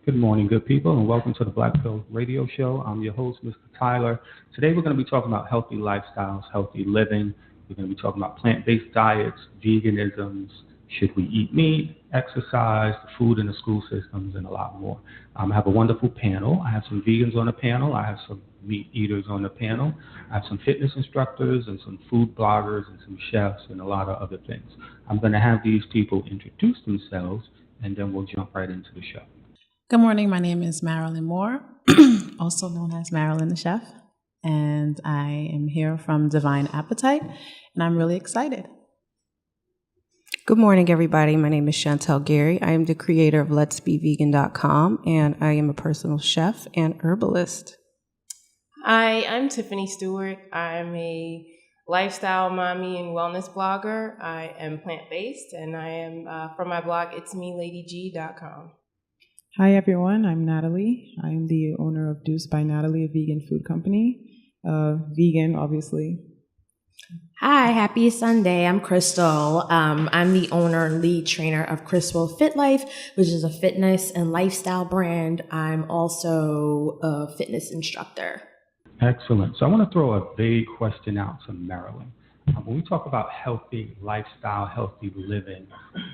Good morning, good people, and welcome to the Black Pill Radio Show. I'm your host, Mr. Tyler. Today we're going to be talking about healthy lifestyles, healthy living. We're going to be talking about plant-based diets, veganisms, should we eat meat, exercise, the food in the school systems, and a lot more. I have a wonderful panel. I have some vegans on the panel. I have some meat eaters on the panel. I have some fitness instructors and some food bloggers and some chefs and a lot of other things. I'm going to have these people introduce themselves, and then we'll jump right into the show. Good morning. My name is Marilyn Moore, also known as Marilyn the Chef, and I am here from Divine Appetite, and I'm really excited. Good morning, everybody. My name is Chantel Gary. I am the creator of letsbevegan.com, and I am a personal chef and herbalist. Hi, I'm Tiffany Stewart. I'm a lifestyle mommy and wellness blogger. I am plant-based, and I am from my blog, itsmeladyg.com. Hi everyone, I'm Natalie. I'm the owner of Deuce by Natalie, a vegan food company. Vegan, obviously. Hi, happy Sunday. I'm Crystal. I'm the owner and lead trainer of Crystal Fit Life, which is a fitness and lifestyle brand. I'm also a fitness instructor. Excellent. So I want to throw a vague question out to Marilyn. When we talk about healthy lifestyle, healthy living,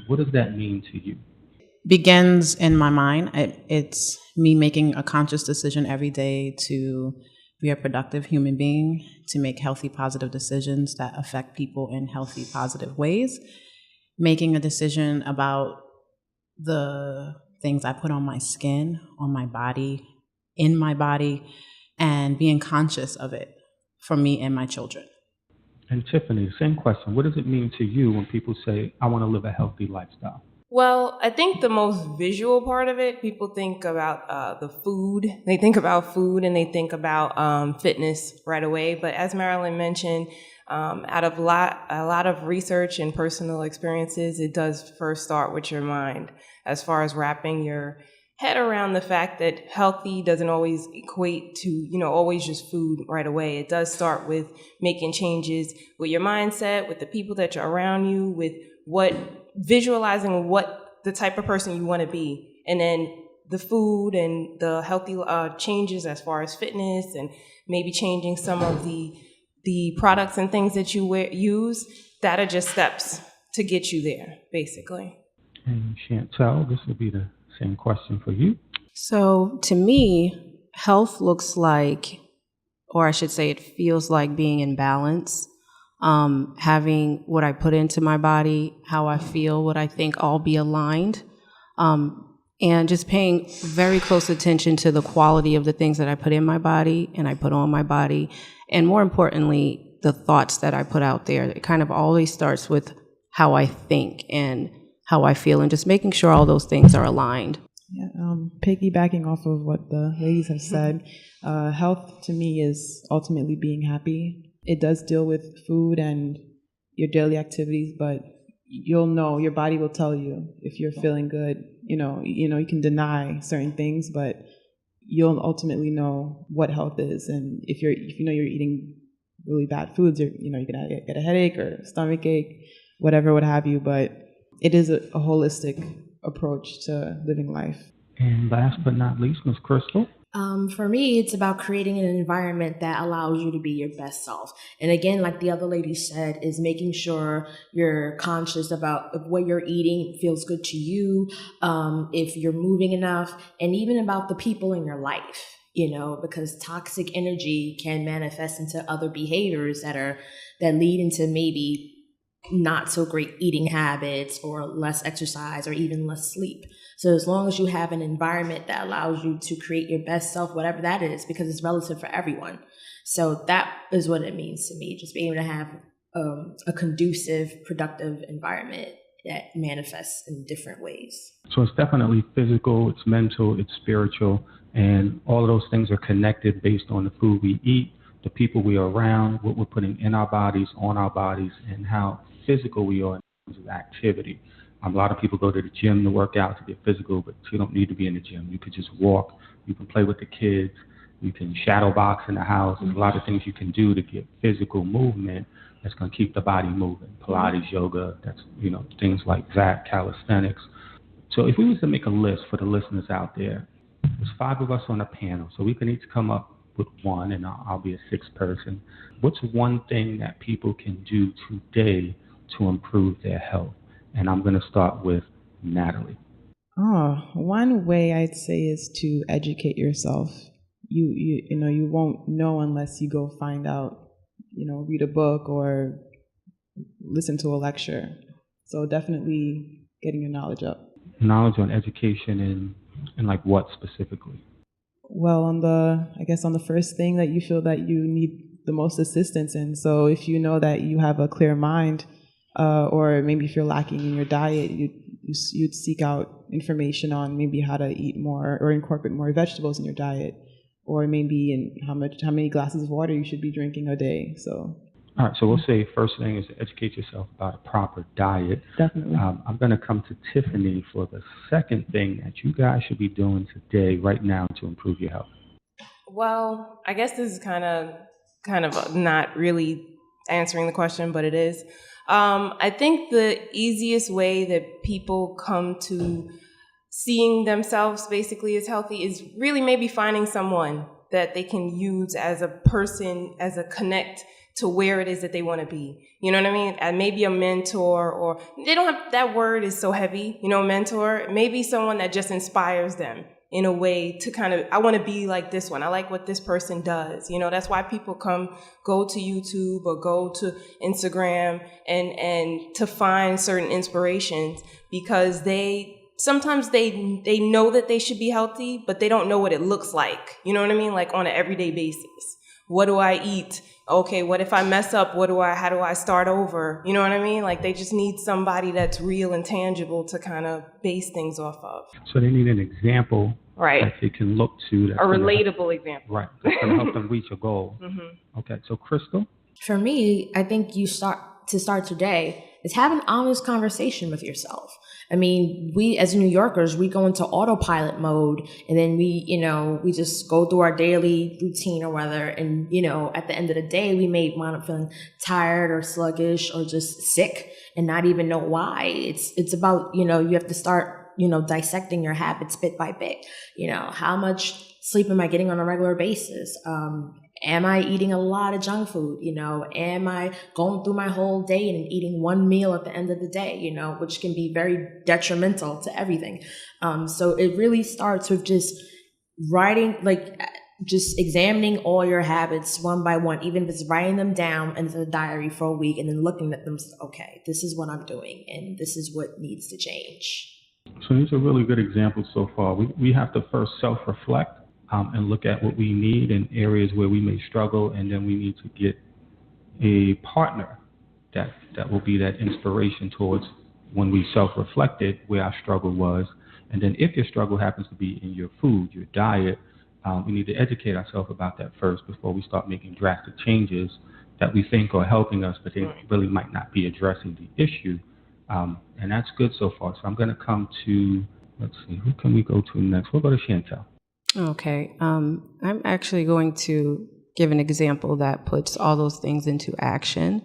what does that mean to you? Begins in my mind. It's me making a conscious decision every day to be a productive human being, to make healthy, positive decisions that affect people in healthy, positive ways, making a decision about the things I put on my skin, on my body, in my body, and being conscious of it for me and my children. And Tiffany, same question. What does it mean to you when people say, I want to live a healthy lifestyle? Well, I think the most visual part of it, people think about the food. They think about food and they think about fitness right away. But as Marilyn mentioned, out of a lot of research and personal experiences, it does first start with your mind as far as wrapping your head around the fact that healthy doesn't always equate to, always just food right away. It does start with making changes with your mindset, with the people that you're around you, with visualizing what the type of person you want to be. And then the food and the healthy changes as far as fitness and maybe changing some of the products and things that you use, that are just steps to get you there, basically. And Chantel, this would be the same question for you. So to me, health looks like, or I should say it feels like being in balance. Having what I put into my body, how I feel, what I think, all be aligned, and just paying very close attention to the quality of the things that I put in my body and I put on my body, and more importantly, the thoughts that I put out there. It kind of always starts with how I think and how I feel, and just making sure all those things are aligned. Yeah, piggybacking off of what the ladies have said, health to me is ultimately being happy. It does deal with food and your daily activities, but you'll know, your body will tell you if you're feeling good. You can deny certain things, but you'll ultimately know what health is. And if you're eating really bad foods, you're gonna get a headache or a stomach ache, whatever, what have you. But it is a holistic approach to living life. And last but not least, Ms. Crystal. For me, it's about creating an environment that allows you to be your best self. And again, like the other lady said, is making sure you're conscious about if what you're eating feels good to you, if you're moving enough, and even about the people in your life, because toxic energy can manifest into other behaviors that lead into maybe not so great eating habits or less exercise or even less sleep. So as long as you have an environment that allows you to create your best self, whatever that is, because it's relative for everyone. So that is what it means to me, just being able to have a conducive, productive environment that manifests in different ways. So it's definitely physical, it's mental, it's spiritual, and all of those things are connected based on the food we eat, the people we are around, what we're putting in our bodies, on our bodies, and how physical we are in terms of activity. A lot of people go to the gym to work out, to get physical, but you don't need to be in the gym. You could just walk. You can play with the kids. You can shadow box in the house. There's a lot of things you can do to get physical movement that's going to keep the body moving. Pilates, yoga, that's, things like that, calisthenics. So if we was to make a list for the listeners out there, 5 of us on a panel, so we can each come up with one, and I'll be a sixth person. What's one thing that people can do today to improve their health? And I'm going to start with Natalie. One way I'd say is to educate yourself. You won't know unless you go find out, read a book or listen to a lecture. So definitely getting your knowledge up. Knowledge on education and like what specifically? Well, on the first thing that you feel that you need the most assistance in. So if you know that you have a clear mind, or maybe if you're lacking in your diet, you'd seek out information on maybe how to eat more or incorporate more vegetables in your diet, or maybe in how many glasses of water you should be drinking a day. So. All right, so we'll say first thing is to educate yourself about a proper diet. Definitely. I'm going to come to Tiffany for the second thing that you guys should be doing today, right now, to improve your health. Well, I guess this is kind of not really answering the question, but it is. I think the easiest way that people come to seeing themselves basically as healthy is really maybe finding someone that they can use as a person, as a connect to where it is that they want to be. You know what I mean? And maybe a mentor, or they don't have, that word is so heavy, mentor, maybe someone that just inspires them in a way to kind of, I want to be like this one. I like what this person does. That's why people go to YouTube or go to Instagram and to find certain inspirations, because sometimes they know that they should be healthy, but they don't know what it looks like. You know what I mean? Like on an everyday basis. What do I eat? Okay, what if I mess up? How do I start over? You know what I mean? Like they just need somebody that's real and tangible to kind of base things off of. So they need an example that they can look to. A relatable example. Right, that's going to help them reach a goal. Mm-hmm. Okay, so Crystal? For me, I think you start today is have an honest conversation with yourself. I mean, we as New Yorkers, we go into autopilot mode, and then we just go through our daily routine or whatever. And, at the end of the day, we may wind up feeling tired or sluggish or just sick and not even know why. It's about, you have to start, dissecting your habits bit by bit. How much sleep am I getting on a regular basis? Am I eating a lot of junk food? Am I going through my whole day and eating one meal at the end of the day, which can be very detrimental to everything. So it really starts with just writing, just examining all your habits one by one, even if it's writing them down into the diary for a week and then looking at them. Okay, this is what I'm doing and this is what needs to change. So these are really good examples so far. We have to first self-reflect. And look at what we need in areas where we may struggle, and then we need to get a partner that will be that inspiration towards when we self-reflected where our struggle was. And then if your struggle happens to be in your food, your diet, we need to educate ourselves about that first before we start making drastic changes that we think are helping us, but they really might not be addressing the issue. And that's good so far. So I'm going to come to, let's see, who can we go to next? We'll go to Chantel. Okay. I'm actually going to give an example that puts all those things into action.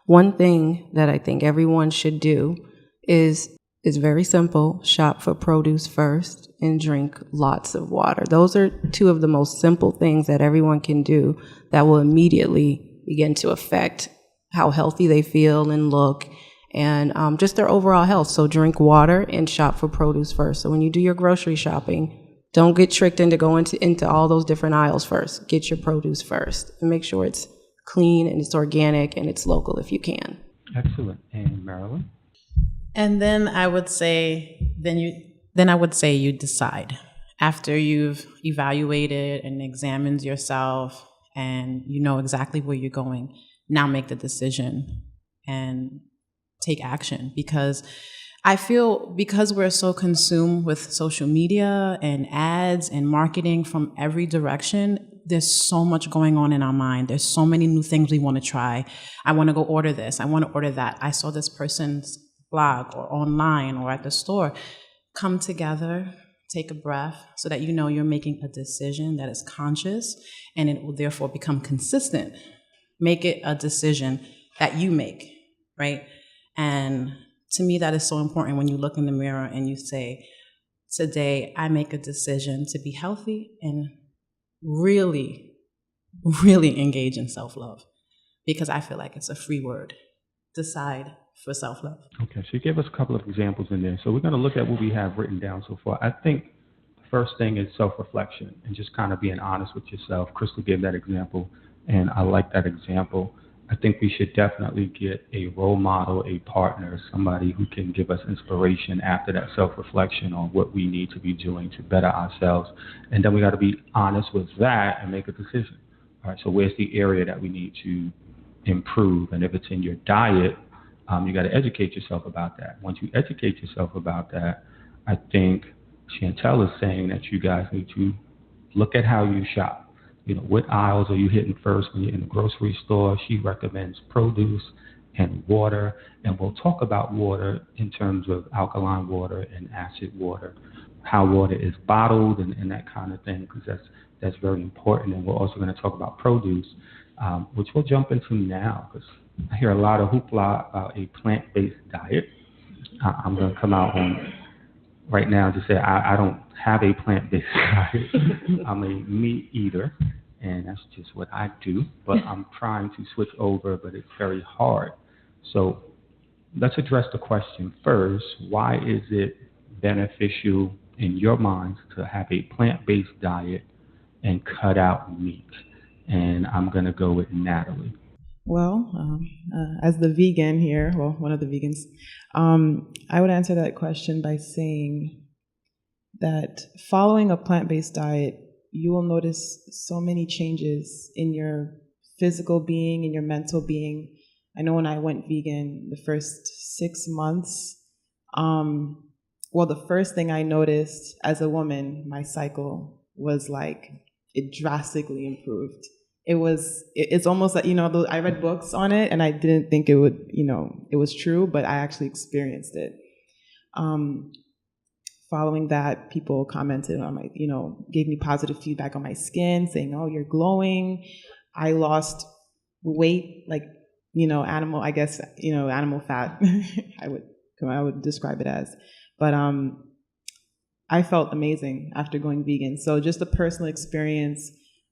One thing that I think everyone should do is very simple. Shop for produce first and drink lots of water. Those are two of the most simple things that everyone can do that will immediately begin to affect how healthy they feel and look, and just their overall health. So drink water and shop for produce first. So when you do your grocery shopping, don't get tricked into going into all those different aisles first. Get your produce first and make sure it's clean and it's organic and it's local if you can. Excellent. And Marilyn? And then I would say, you decide. After you've evaluated and examined yourself and you know exactly where you're going, now make the decision and take action. Because I feel because we're so consumed with social media and ads and marketing from every direction, there's so much going on in our mind. There's so many new things we want to try. I want to go order this. I want to order that. I saw this person's blog or online or at the store. Come together, take a breath so that you know you're making a decision that is conscious and it will therefore become consistent. Make it a decision that you make, right? And to me, that is so important when you look in the mirror and you say, today I make a decision to be healthy and really, really engage in self-love, because I feel like it's a free word. Decide for self-love. Okay, so you gave us a couple of examples in there. So we're going to look at what we have written down so far. I think the first thing is self-reflection and just kind of being honest with yourself. Crystal gave that example, and I like that example. I think we should definitely get a role model, a partner, somebody who can give us inspiration after that self-reflection on what we need to be doing to better ourselves. And then we got to be honest with that and make a decision. All right, so where's the area that we need to improve? And if it's in your diet, you got to educate yourself about that. Once you educate yourself about that, I think Chantel is saying that you guys need to look at how you shop. You know, what aisles are you hitting first when you're in the grocery store? She recommends produce and water, and we'll talk about water in terms of alkaline water and acid water, how water is bottled and that kind of thing, because that's very important. And we're also going to talk about produce, which we'll jump into now, because I hear a lot of hoopla about a plant-based diet. I'm going to come out on right now to say I don't have a plant-based diet. I'm a meat eater, and that's just what I do. But I'm trying to switch over, but it's very hard. So let's address the question first. Why is it beneficial in your minds to have a plant-based diet and cut out meat? And I'm going to go with Natalie. Well, as the vegan here, well, one of the vegans, I would answer that question by saying that following a plant-based diet, you will notice so many changes in your physical being, in your mental being. I know when I went vegan, the first 6 months, the first thing I noticed as a woman, my cycle was like, it drastically improved. It's almost like, I read books on it and I didn't think it would, it was true, but I actually experienced it. Following that, people commented on my, gave me positive feedback on my skin, saying, oh, you're glowing. I lost weight, like, animal, I guess, animal fat, I would describe it as. But I felt amazing after going vegan. So just a personal experience,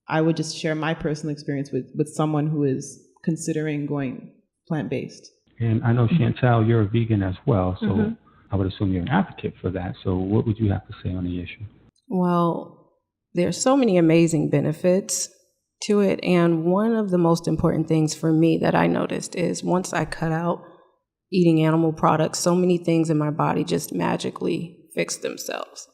I would just share my personal experience with someone who is considering going plant-based. And I know, Chantel, you're a vegan as well, so I would assume you're an advocate for that. So what would you have to say on the issue? Well, there's so many amazing benefits to it. And one of the most important things for me that I noticed is once I cut out eating animal products, so many things in my body just magically fixed themselves.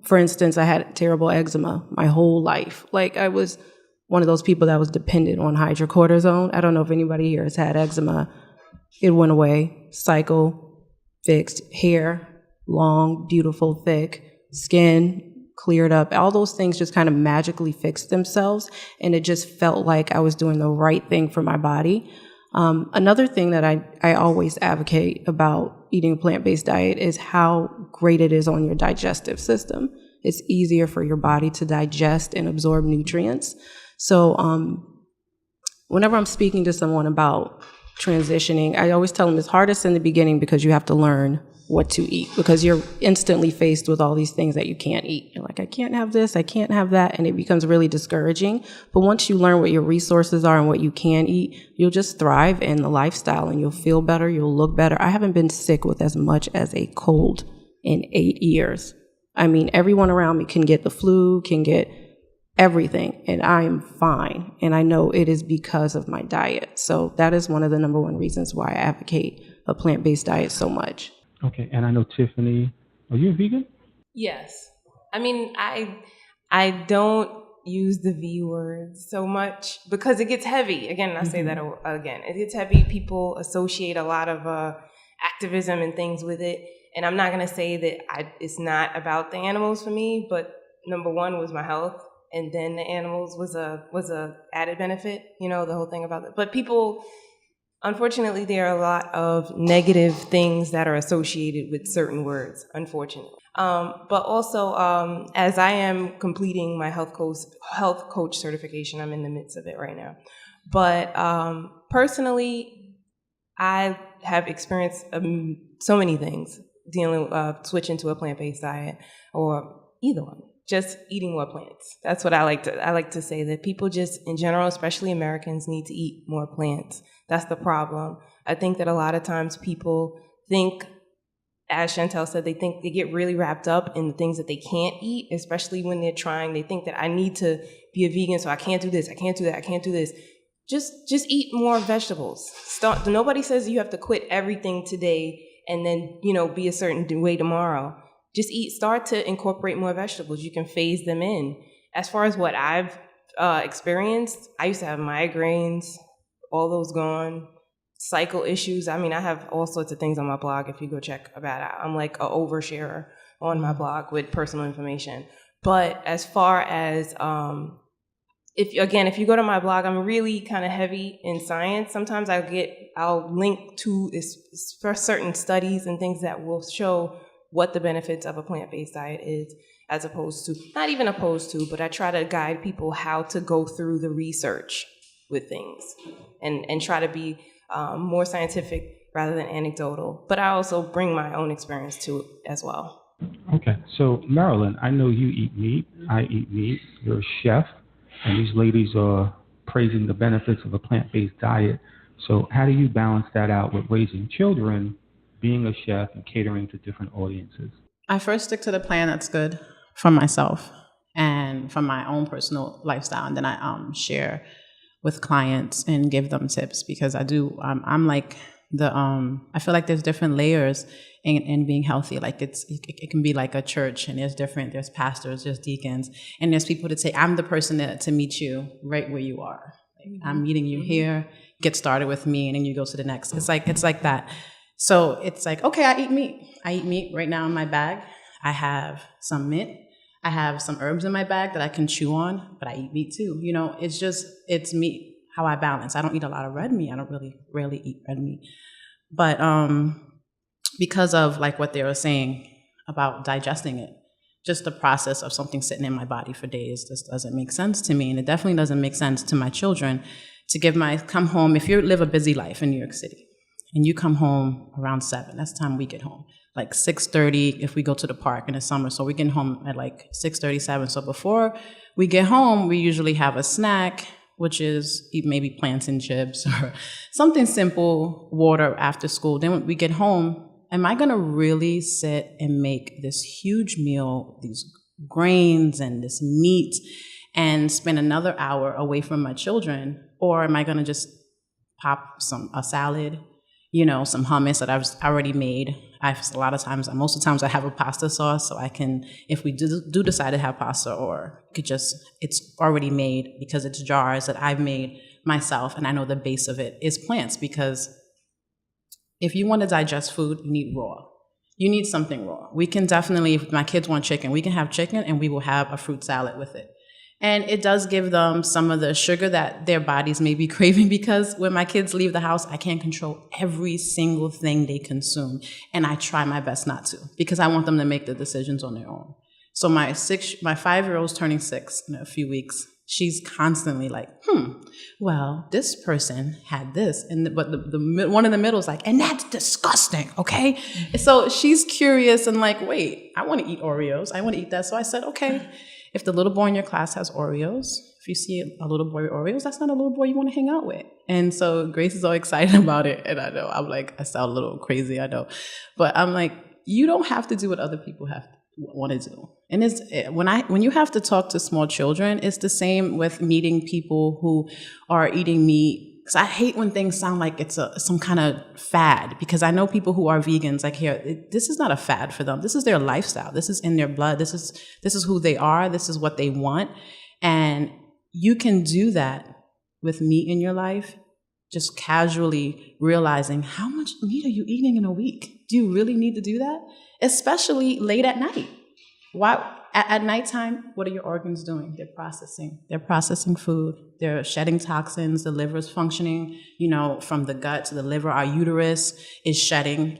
For instance, I had terrible eczema my whole life. Like, I was one of those people that was dependent on hydrocortisone. I don't know if anybody here has had eczema. It went away. Cycle, fixed. Hair, long, beautiful, thick. Skin, cleared up. All those things just kind of magically fixed themselves. And it just felt like I was doing the right thing for my body. Another thing that I always advocate about eating a plant-based diet is how great it is on your digestive system. It's easier for your body to digest and absorb nutrients. So whenever I'm speaking to someone about transitioning, I always tell them it's hardest in the beginning because you have to learn what to eat, because you're instantly faced with all these things that you can't eat. You're like, I can't have this, I can't have that, and it becomes really discouraging. But once you learn what your resources are and what you can eat, you'll just thrive in the lifestyle and you'll feel better, you'll look better. I haven't been sick with as much as a cold in 8 years. I mean, everyone around me can get the flu, can get everything, and I am fine. And I know it is because of my diet. So that is one of the number one reasons why I advocate a plant-based diet so much. Okay, and I know, Tiffany, are you a vegan? Yes. I mean, I don't use the V word so much because it gets heavy. Again, I say that again. It gets heavy. People associate a lot of activism and things with it. And I'm not going to say that it's not about the animals for me, but number one was my health. And then the animals was a added benefit, the whole thing about it. But people, unfortunately, there are a lot of negative things that are associated with certain words, unfortunately. But also, as I am completing my health coach certification, I'm in the midst of it right now. But personally, I have experienced so many things switching to a plant-based diet, or either one. Just eating more plants. That's what I like to say, that people just, in general, especially Americans, need to eat more plants. That's the problem. I think that a lot of times people think, as Chantel said, they get really wrapped up in the things that they can't eat, especially when they're trying. They think that I need to be a vegan, so I can't do this, I can't do that, I can't do this. Just eat more vegetables. Nobody says you have to quit everything today and then, be a certain way tomorrow. Just start to incorporate more vegetables. You can phase them in. As far as what I've experienced, I used to have migraines, all those gone, cycle issues. I mean, I have all sorts of things on my blog if you go check about it. I'm like an oversharer on my blog with personal information. But as far as, if you go to my blog, I'm really kind of heavy in science. Sometimes I'll link to for certain studies and things that will show what the benefits of a plant-based diet is, as opposed to, not even opposed to, but I try to guide people how to go through the research with things and try to be more scientific rather than anecdotal. But I also bring my own experience to it as well. Okay, so Marilyn, I know you eat meat. I eat meat. You're a chef, and these ladies are praising the benefits of a plant-based diet. So how do you balance that out with raising children, being a chef, and catering to different audiences? I first stick to the plan that's good for myself and for my own personal lifestyle, and then I share with clients and give them tips, because I'm like I feel like there's different layers in being healthy. Like it can be like a church, and there's pastors, there's deacons, and there's people that say, I'm the person to meet you right where you are. Like, I'm meeting you here, get started with me, and then you go to the next. It's like that. So it's like, okay, I eat meat. I eat meat right now in my bag. I have some mint. I have some herbs in my bag that I can chew on, but I eat meat too. It's meat, how I balance. I don't eat a lot of red meat. I don't really rarely eat red meat. But because of like what they were saying about digesting it, just the process of something sitting in my body for days just doesn't make sense to me. And it definitely doesn't make sense to my children to come home. If you live a busy life in New York City and you come home around 7, that's the time we get home. Like 6:30 if we go to the park in the summer. So we get home at like 6:30, 7. So before we get home, we usually have a snack, which is maybe plantain chips or something simple, water after school. Then when we get home, am I gonna really sit and make this huge meal, these grains and this meat, and spend another hour away from my children? Or am I gonna just pop a salad, some hummus that I've already made? Most of the times I have a pasta sauce, so I can, if we do decide to have pasta, or it's already made because it's jars that I've made myself, and I know the base of it is plants, because if you want to digest food, you need raw. You need something raw. We can definitely, if my kids want chicken, we can have chicken and we will have a fruit salad with it. And it does give them some of the sugar that their bodies may be craving, because when my kids leave the house, I can't control every single thing they consume. And I try my best not to, because I want them to make the decisions on their own. So my 5-year-old's turning 6 in a few weeks. She's constantly like, well, this person had this. But the one in the middle is like, and that's disgusting, okay? So she's curious and like, wait, I want to eat Oreos. I want to eat that. So I said, okay. If the little boy in your class has Oreos, if you see a little boy with Oreos, that's not a little boy you want to hang out with. And so Grace is all excited about it. And I know, I sound a little crazy, I know. But I'm like, you don't have to do what other people want to do. And when you have to talk to small children, it's the same with meeting people who are eating meat. Because I hate when things sound like it's some kind of fad, because I know people who are vegans, like, here, this is not a fad for them. This is their lifestyle. This is in their blood. This is who they are. This is what they want. And you can do that with meat in your life, just casually realizing, how much meat are you eating in a week? Do you really need to do that? Especially late at night. Why? At nighttime, what are your organs doing? They're processing. They're processing food. They're shedding toxins. The liver is functioning, from the gut to the liver. Our uterus is shedding,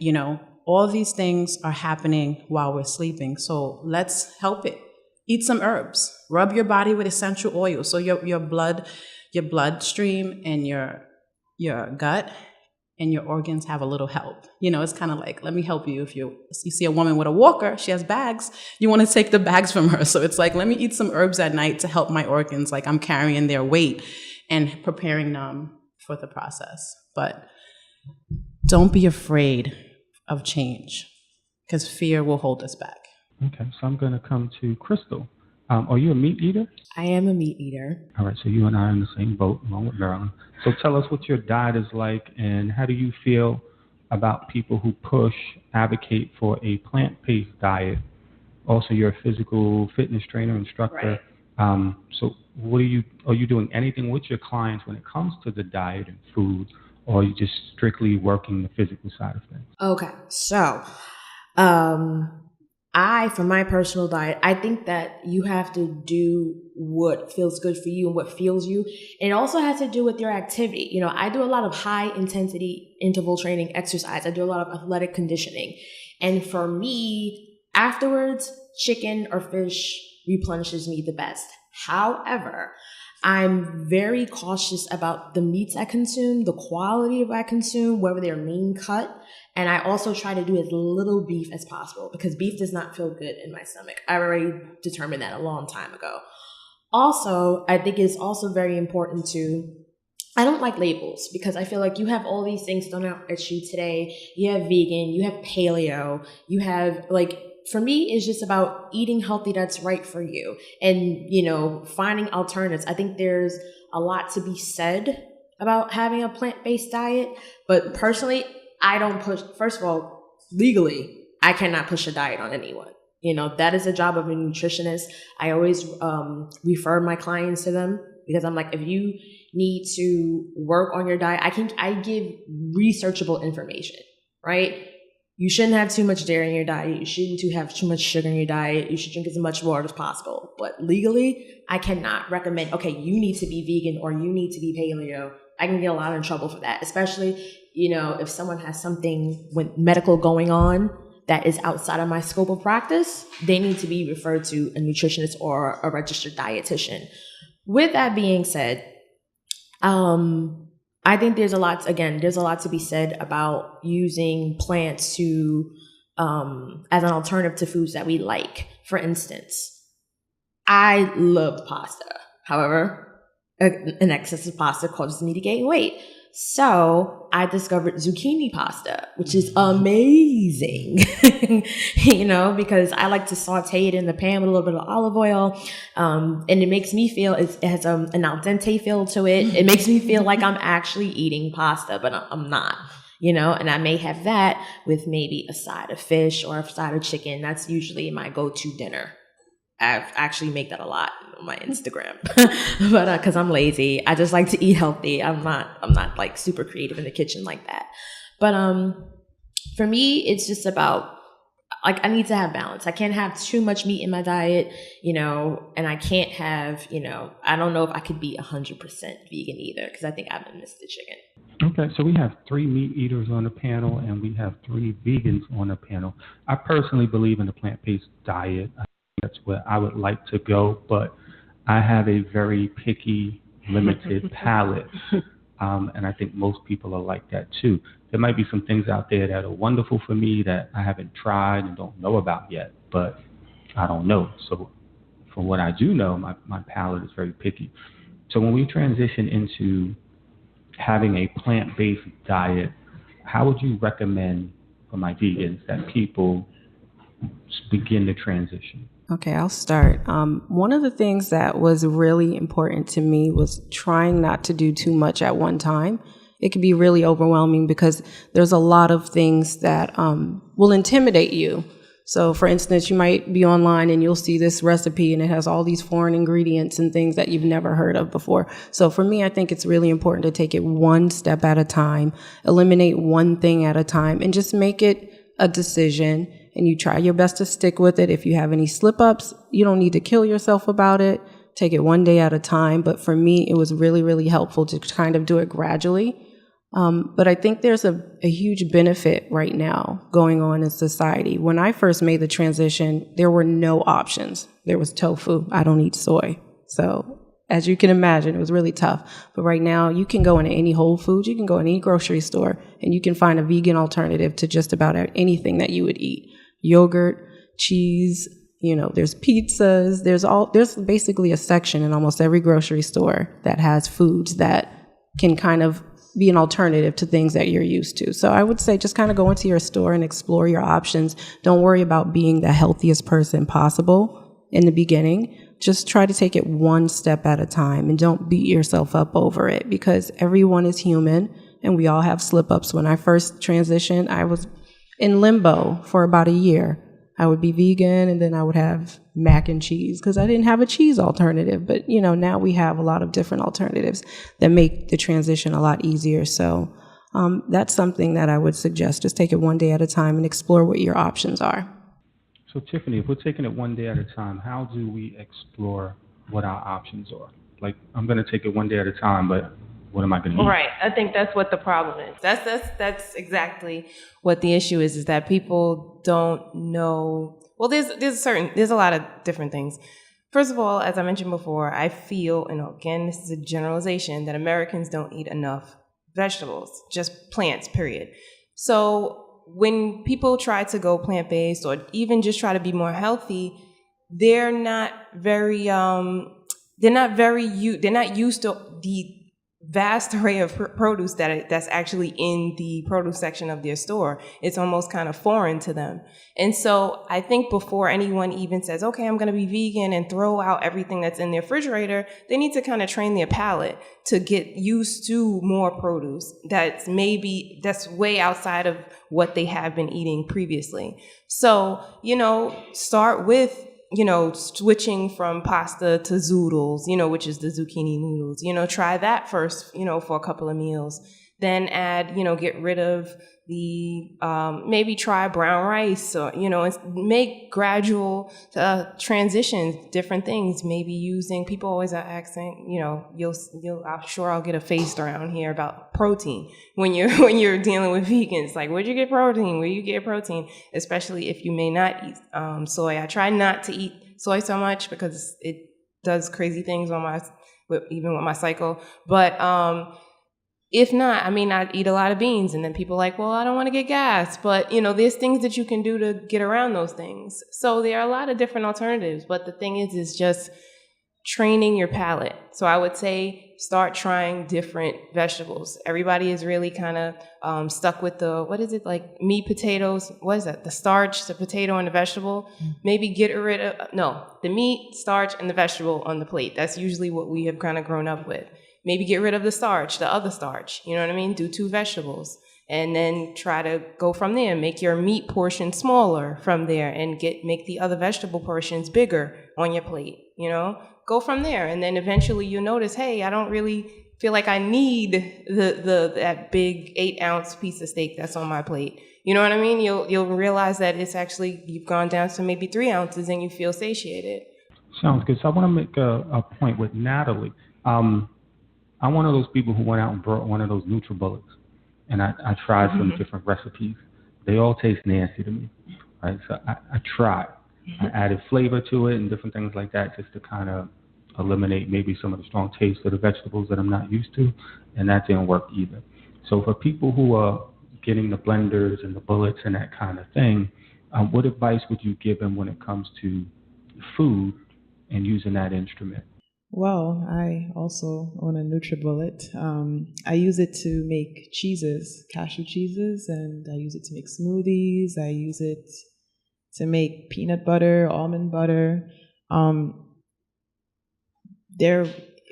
all these things are happening while we're sleeping. So let's help it. Eat some herbs. Rub your body with essential oils. So your bloodstream and your gut and your organs have a little help. It's kind of like, let me help you. If you see a woman with a walker, she has bags, you want to take the bags from her. So it's like, let me eat some herbs at night to help my organs, like I'm carrying their weight and preparing them for the process. But don't be afraid of change, because fear will hold us back. Okay, so I'm going to come to Crystal. Are you a meat eater? I am a meat eater. All right, so you and I are in the same boat, along with Marilyn. So tell us what your diet is like, and how do you feel about people who advocate for a plant-based diet? Also, you're a physical fitness trainer, instructor. Right. So are you doing anything with your clients when it comes to the diet and food, or are you just strictly working the physical side of things? Okay, so for my personal diet, I think that you have to do what feels good for you and what fuels you. And it also has to do with your activity. I do a lot of high intensity interval training exercise. I do a lot of athletic conditioning. And for me, afterwards, chicken or fish replenishes me the best. However, I'm very cautious about the meats I consume, the quality of what I consume, whether they're lean cut. And I also try to do as little beef as possible, because beef does not feel good in my stomach. I already determined that a long time ago. Also, I think it's also very important I don't like labels, because I feel like you have all these things thrown out at you today. You have vegan, you have paleo, you have for me, it's just about eating healthy that's right for you and, finding alternatives. I think there's a lot to be said about having a plant-based diet, but personally, I don't push. First of all, legally, I cannot push a diet on anyone. That is the job of a nutritionist. I always refer my clients to them, because I'm like, if you need to work on your diet, I give researchable information, right? You shouldn't have too much dairy in your diet. You shouldn't have too much sugar in your diet. You should drink as much water as possible. But legally, I cannot recommend, okay, you need to be vegan or you need to be paleo. I can get a lot in trouble for that, especially, if someone has something with medical going on that is outside of my scope of practice, they need to be referred to a nutritionist or a registered dietitian. With that being said, I think there's a lot to be said about using plants as an alternative to foods that we like. For instance, I love pasta. However, an excess of pasta causes me to gain weight. So I discovered zucchini pasta, which is amazing, because I like to saute it in the pan with a little bit of olive oil. And it makes me feel, it has an al dente feel to it. It makes me feel like I'm actually eating pasta, but I'm not, and I may have that with maybe a side of fish or a side of chicken. That's usually my go-to dinner. I actually make that a lot on my Instagram, but because I'm lazy, I just like to eat healthy. I'm not like super creative in the kitchen like that. But for me, it's just about I need to have balance. I can't have too much meat in my diet, and I can't have, I don't know if I could be 100% vegan either, because I think I would miss the chicken. Okay, so we have 3 meat eaters on the panel and we have 3 vegans on the panel. I personally believe in the plant-based diet. That's where I would like to go, but I have a very picky, limited palate, and I think most people are like that too. There might be some things out there that are wonderful for me that I haven't tried and don't know about yet, but I don't know. So from what I do know, my palate is very picky. So when we transition into having a plant-based diet, how would you recommend for my vegans that people begin the transition? Okay, I'll start. One of the things that was really important to me was trying not to do too much at one time. It can be really overwhelming because there's a lot of things that will intimidate you. So for instance, you might be online and you'll see this recipe and it has all these foreign ingredients and things that you've never heard of before. So for me, I think it's really important to take it one step at a time, eliminate one thing at a time, and just make it a decision. And you try your best to stick with it. If you have any slip-ups, you don't need to kill yourself about it. Take it one day at a time. But for me, it was really, really helpful to kind of do it gradually. But I think there's a huge benefit right now going on in society. When I first made the transition, there were no options. There was tofu. I don't eat soy. So as you can imagine, it was really tough. But right now, you can go into any Whole Foods, you can go in any grocery store, and you can find a vegan alternative to just about anything that you would eat. Yogurt, cheese, there's pizzas, there's basically a section in almost every grocery store that has foods that can kind of be an alternative to things that you're used to. So I would say just kind of go into your store and explore your options. Don't worry about being the healthiest person possible in the beginning. Just try to take it one step at a time and don't beat yourself up over it, because everyone is human and we all have slip-ups. When I first transitioned, I was in limbo for about a year. I would be vegan and then I would have mac and cheese because I didn't have a cheese alternative. But, now we have a lot of different alternatives that make the transition a lot easier. So that's something that I would suggest. Just take it one day at a time and explore what your options are. So, Tiffany, if we're taking it one day at a time, how do we explore what our options are? Like, I'm going to take it one day at a time, but what am I going to eat? Right. I think that's what the problem is. That's exactly what the issue is that people don't know. Well, there's a lot of different things. First of all, as I mentioned before, I feel, and again, this is a generalization, that Americans don't eat enough vegetables, just plants, period. So when people try to go plant-based or even just try to be more healthy, they're not used to the vast array of produce that's actually in the produce section of their store. It's almost kind of foreign to them. And so I think before anyone even says, okay, I'm going to be vegan and throw out everything that's in their refrigerator, they need to kind of train their palate to get used to more produce that's way outside of what they have been eating previously. So, start with switching from pasta to zoodles, which is the zucchini noodles, try that first, for a couple of meals. Then add, get rid of the, maybe try brown rice or, make gradual transitions, different things, maybe using, people always are asking, I'm sure I'll get a face around here about protein. When you're dealing with vegans, like, where'd you get protein? Where you get protein? Especially if you may not eat soy. I try not to eat soy so much because it does crazy things even with my cycle. But, if not, I eat a lot of beans, and then people are like, well, I don't want to get gas. But, there's things that you can do to get around those things. So there are a lot of different alternatives. But the thing is just training your palate. So I would say start trying different vegetables. Everybody is really kind of stuck with meat, potatoes. What is that? The starch, the potato, and the vegetable. Maybe get rid of, the meat, starch, and the vegetable on the plate. That's usually what we have kind of grown up with. Maybe get rid of the starch, the other starch, you know what I mean? Do 2 vegetables and then try to go from there. Make your meat portion smaller from there and make the other vegetable portions bigger on your plate, Go from there. And then eventually you'll notice, hey, I don't really feel like I need that big 8-ounce piece of steak that's on my plate. You know what I mean? You'll realize that it's actually, you've gone down to maybe 3 ounces and you feel satiated. Sounds good. So I want to make a point with Natalie. I'm one of those people who went out and brought one of those Nutribullets, and I tried some different recipes. They all taste nasty to me, right? So I tried. I added flavor to it and different things like that just to kind of eliminate maybe some of the strong taste of the vegetables that I'm not used to, and that didn't work either. So for people who are getting the blenders and the bullets and that kind of thing, what advice would you give them when it comes to food and using that instrument? Well, I also own a Nutribullet. I use it to make cheeses, cashew cheeses, and I use it to make smoothies. I use it to make peanut butter, almond butter. They're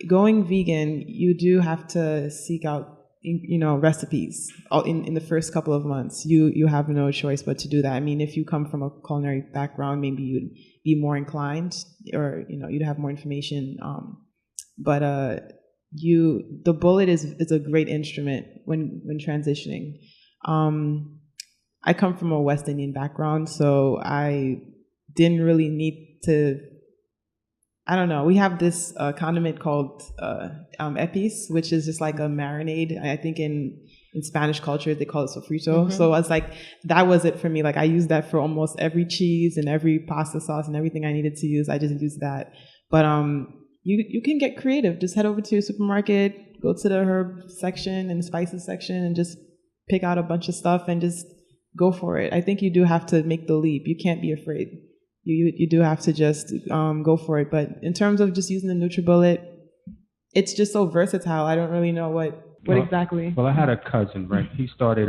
going vegan. You do have to seek out, recipes. In the first couple of months, you have no choice but to do that. If you come from a culinary background, maybe you'd be more inclined, or you'd have more information. But the bullet is a great instrument when transitioning. I come from a West Indian background, so I didn't really need to. I don't know. We have this condiment called epis, which is just like a marinade. I think in Spanish culture they call it sofrito. So I was like, that was it for me. Like I used that for almost every cheese and every pasta sauce and everything I needed to use. I just used that. But you can get creative. Just head over to your supermarket, go to the herb section and spices section, and just pick out a bunch of stuff and just go for it. I think you do have to make the leap. You can't be afraid. You do have to just go for it. But in terms of just using the Nutribullet, it's just so versatile. I don't really know what exactly. Well, I had a cousin, right? He started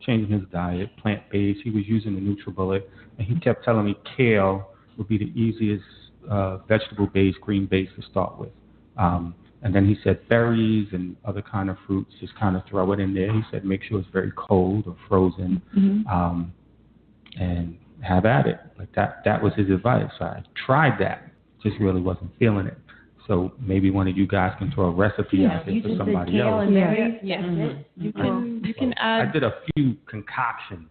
changing his diet, plant-based. He was using the Nutribullet, and he kept telling me kale would be the easiest vegetable-based, green-based to start with. And then he said berries and other kind of fruits, just kind of throw it in there. He said make sure it's very cold or frozen, and have at it. Like that was his advice. So I tried that, just really wasn't feeling it. So maybe one of you guys can throw a recipe out there for somebody else. You can add. I did a few concoctions.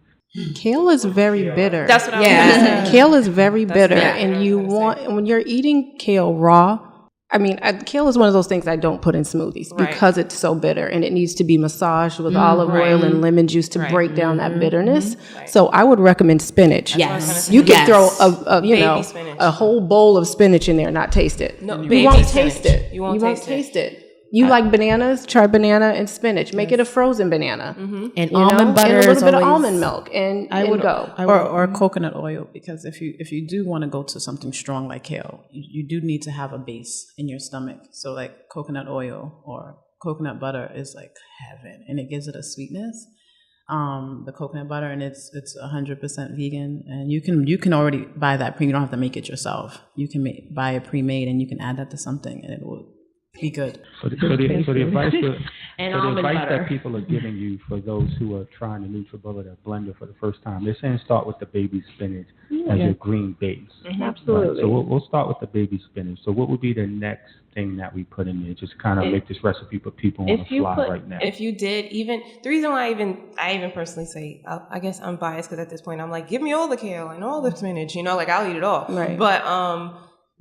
Kale is very bitter. That's what I was going to say. Kale is very bitter, and you want, when you're eating kale raw, I mean, kale is one of those things I don't put in smoothies because it's so bitter, and it needs to be massaged with olive oil and lemon juice to break down that bitterness. So I would recommend spinach. Yes. You could throw a whole bowl of spinach in there and not taste it. No, you won't taste it. You won't taste it. You like bananas? Try banana and spinach. Make it a frozen banana. And almond butter and a is little bit of always- almond milk, and go. Or coconut oil, because if you do want to go to something strong like kale, you do need to have a base in your stomach. So like coconut oil or coconut butter is like heaven, and it gives it a sweetness. The coconut butter, and it's 100% vegan, and you can already buy that you don't have to make it yourself. You can buy it pre-made, and you can add that to something, and it will be good. So the advice that people are giving you for those who are trying the Nutribullet or blender for the first time, they're saying start with the baby spinach as your green base. Absolutely. Right? So we'll start with the baby spinach. So what would be the next thing that we put in there? Just kind of make this recipe for people on the fly right now. If you did, even the reason why I even personally say, I guess I'm biased because at this point I'm like, give me all the kale and all the spinach, like I'll eat it all. Right. But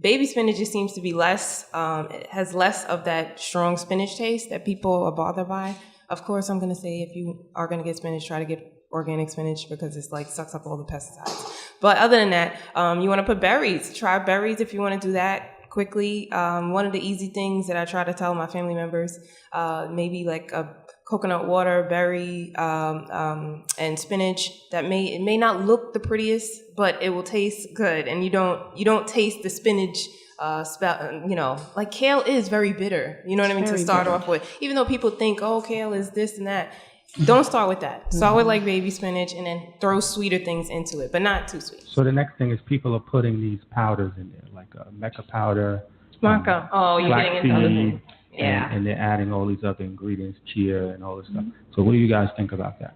baby spinach just seems to be less, it has less of that strong spinach taste that people are bothered by. Of course, I'm going to say if you are going to get spinach, try to get organic spinach because it's like sucks up all the pesticides. But other than that, you want to put berries. Try berries if you want to do that quickly. One of the easy things that I try to tell my family members, maybe like a coconut water, berry, and spinach. It may not look the prettiest, but it will taste good, and you don't taste the spinach. Like kale is very bitter. You know what I mean? To start off with, even though people think, oh, kale is this and that. Don't start with that. Start with like baby spinach, and then throw sweeter things into it, but not too sweet. So the next thing is people are putting these powders in there, like Mecca powder. Oh, you're getting into other things. Yeah. And they're adding all these other ingredients, chia and all this stuff. So what do you guys think about that?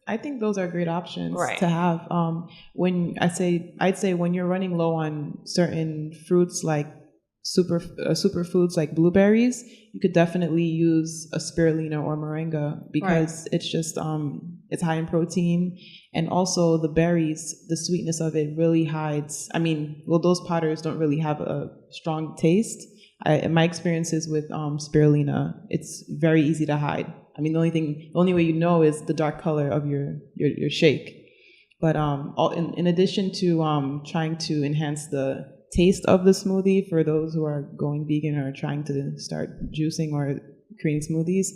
I think those are great options Right. to have. I'd say when you're running low on certain fruits like superfoods like blueberries, you could definitely use a spirulina or moringa because it's just it's high in protein, and also the berries, the sweetness of it really hides. I mean, those powders don't really have a strong taste. In my experiences with spirulina, it's very easy to hide. I mean, the only way you know is the dark color of your shake. But in addition to trying to enhance the taste of the smoothie for those who are going vegan or trying to start juicing or creating smoothies,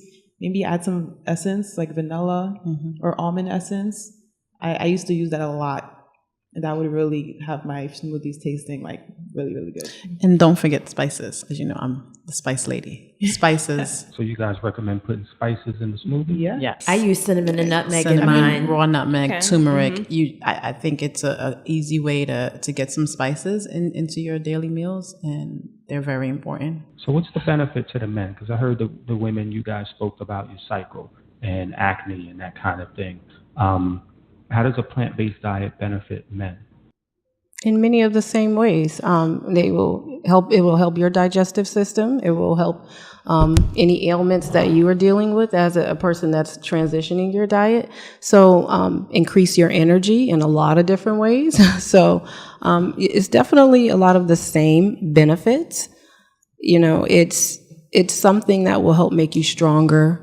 maybe add some essence like vanilla or almond essence. I used to use that a lot. And that would really have my smoothies tasting like really, really good. And don't forget spices. As you know, I'm the spice lady. Spices. So you guys recommend putting spices in the smoothie? Yeah. Yes. I use cinnamon and nutmeg in Cinnamon, mine. raw nutmeg, turmeric. I think it's a easy way to get some spices into your daily meals, and they're very important. So what's the benefit to the men? Because I heard the women, you guys spoke about your cycle and acne and that kind of thing. How does a plant-based diet benefit men? In many of the same ways. It will help your digestive system. It will help any ailments that you are dealing with as a person that's transitioning your diet. So increase your energy in a lot of different ways. So it's definitely a lot of the same benefits. It's something that will help make you stronger.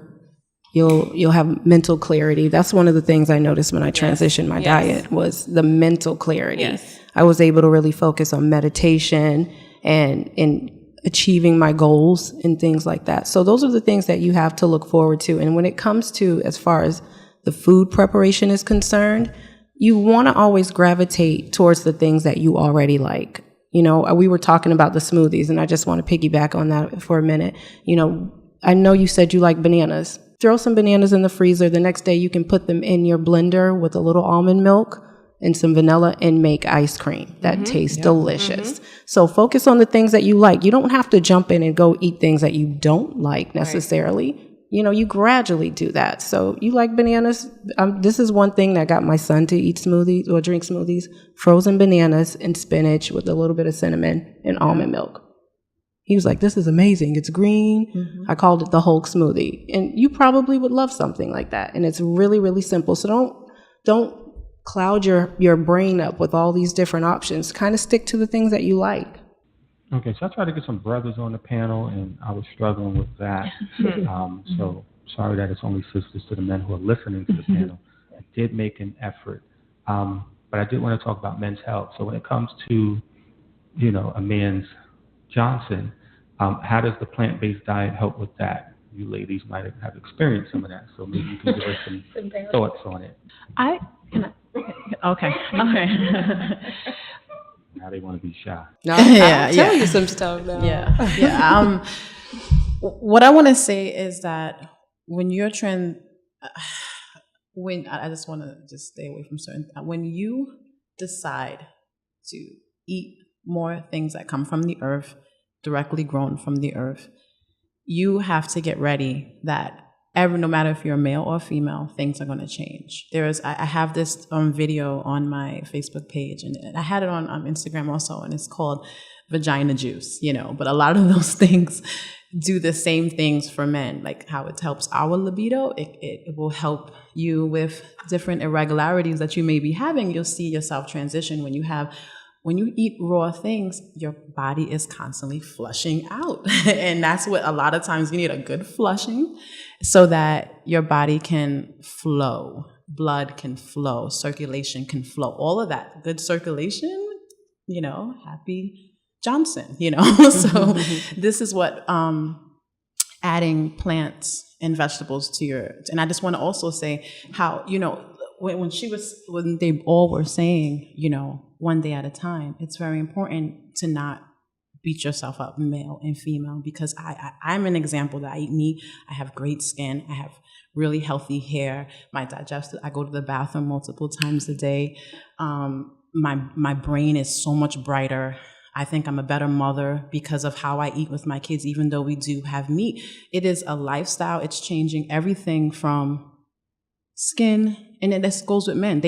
You'll have mental clarity. That's one of the things I noticed when I transitioned my diet was the mental clarity. Yes. I was able to really focus on meditation, and achieving my goals and things like that. So those are the things that you have to look forward to. And when it comes to, as far as the food preparation is concerned, you want to always gravitate towards the things that you already like. You know, we were talking about the smoothies, and I just want to piggyback on that for a minute. You know, I know you said you like bananas. Throw some bananas in the freezer. The next day you can put them in your blender with a little almond milk and some vanilla and make ice cream that tastes delicious. So focus on the things that you like. You don't have to jump in and go eat things that you don't like necessarily. Right. You know, you gradually do that. So you like bananas. This is one thing that got my son to eat smoothies or drink smoothies: frozen bananas and spinach with a little bit of cinnamon and almond milk. He was like, this is amazing. It's green. I called it the Hulk smoothie. And you probably would love something like that. And it's really, really simple. So don't cloud your brain up with all these different options. Kind of stick to the things that you like. Okay, so I tried to get some brothers on the panel, and I was struggling with that. So sorry that it's only sisters to the men who are listening to the panel. I did make an effort, but I did want to talk about men's health. So when it comes to, you know, a man's Johnson, how does the plant-based diet help with that? You ladies might have experienced some of that, so maybe you can give us some thoughts on it. Okay. Now they want to be shy. No, I'll tell you some stuff now. Yeah. What I want to say is that when you're I just want to just stay away from certain. When you decide to eat more things that come from the earth, directly grown from the earth, you have to get ready that no matter if you're male or female, things are going to change. I have this video on my Facebook page, and I had it on Instagram also, and it's called Vagina Juice, you know, but a lot of those things do the same things for men, like how it helps our libido. It will help you with different irregularities that you may be having. You'll see yourself transition when you eat raw things, your body is constantly flushing out. And that's what a lot of times you need, a good flushing so that your body can flow, blood can flow, circulation can flow, all of that. Good circulation, you know, happy Johnson, you know. So this is what adding plants and vegetables to and I just want to also say how, you know, when they all were saying, you know, one day at a time, it's very important to not beat yourself up, male and female, because I'm an example that I eat meat. I have great skin. I have really healthy hair. My digestive, I go to the bathroom multiple times a day. My brain is so much brighter. I think I'm a better mother because of how I eat with my kids, even though we do have meat. It is a lifestyle. It's changing everything from skin, and this goes with men.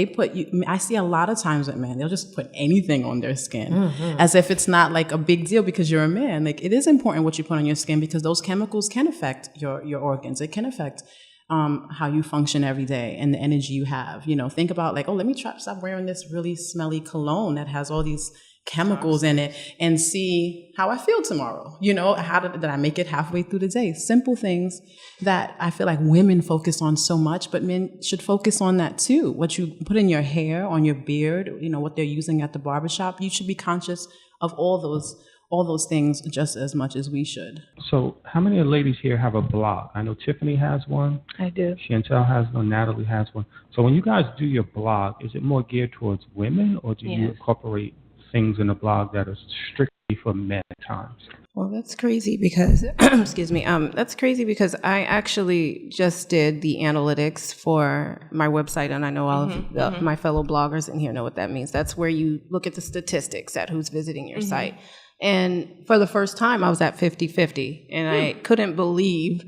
I see a lot of times with men, they'll just put anything on their skin as if it's not like a big deal because you're a man. Like, it is important what you put on your skin because those chemicals can affect your organs. It can affect how you function every day and the energy you have. You know, think about like, oh, let me stop wearing this really smelly cologne that has all these chemicals in it and see how I feel tomorrow. You know, how did I make it halfway through the day? Simple things that I feel like women focus on so much, but men should focus on that too. What you put in your hair, on your beard, you know, what they're using at the barbershop. You should be conscious of all those things just as much as we should. So how many of the ladies here have a blog? I know Tiffany has one. I do. Chantel has one. Natalie has one. So when you guys do your blog, is it more geared towards women, or do you incorporate things in the blog that are strictly for men at times? Well, that's crazy because, excuse me, that's crazy because I actually just did the analytics for my website, and I know all of my fellow bloggers in here know what that means. That's where you look at the statistics at who's visiting your site. And for the first time, I was at 50-50, and I couldn't believe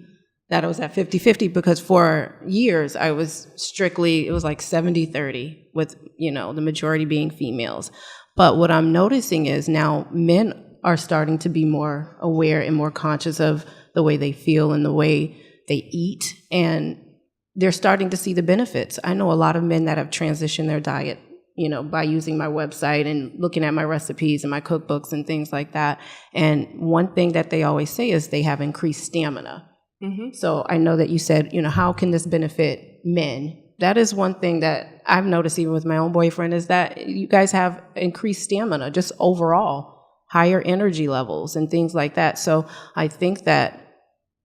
that I was at 50-50 because for years I was strictly, it was like 70-30 with, you know, the majority being females. But what I'm noticing is now men are starting to be more aware and more conscious of the way they feel and the way they eat, and they're starting to see the benefits. I know a lot of men that have transitioned their diet, you know, by using my website and looking at my recipes and my cookbooks and things like that. And one thing that they always say is they have increased stamina. So I know that you said, you know, how can this benefit men? That is one thing that I've noticed even with my own boyfriend is that you guys have increased stamina just overall. higher energy levels and things like that. So I think that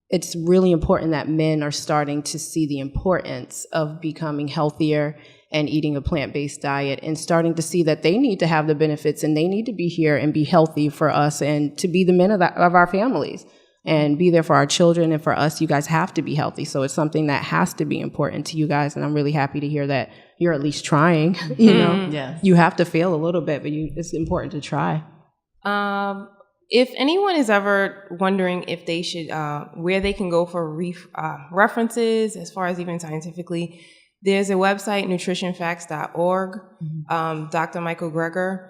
it's really important that men are starting to see the importance of becoming healthier and eating a plant-based diet, and starting to see that they need to have the benefits and they need to be here and be healthy for us and to be the men of our families and be there for our children and for us. You guys have to be healthy. So it's something that has to be important to you guys. And I'm really happy to hear that you're at least trying, you know. Yes. You have to fail a little bit, but it's important to try. If anyone is ever wondering if they should, where they can go for references, as far as even scientifically, there's a website, nutritionfacts.org. Dr. Michael Greger,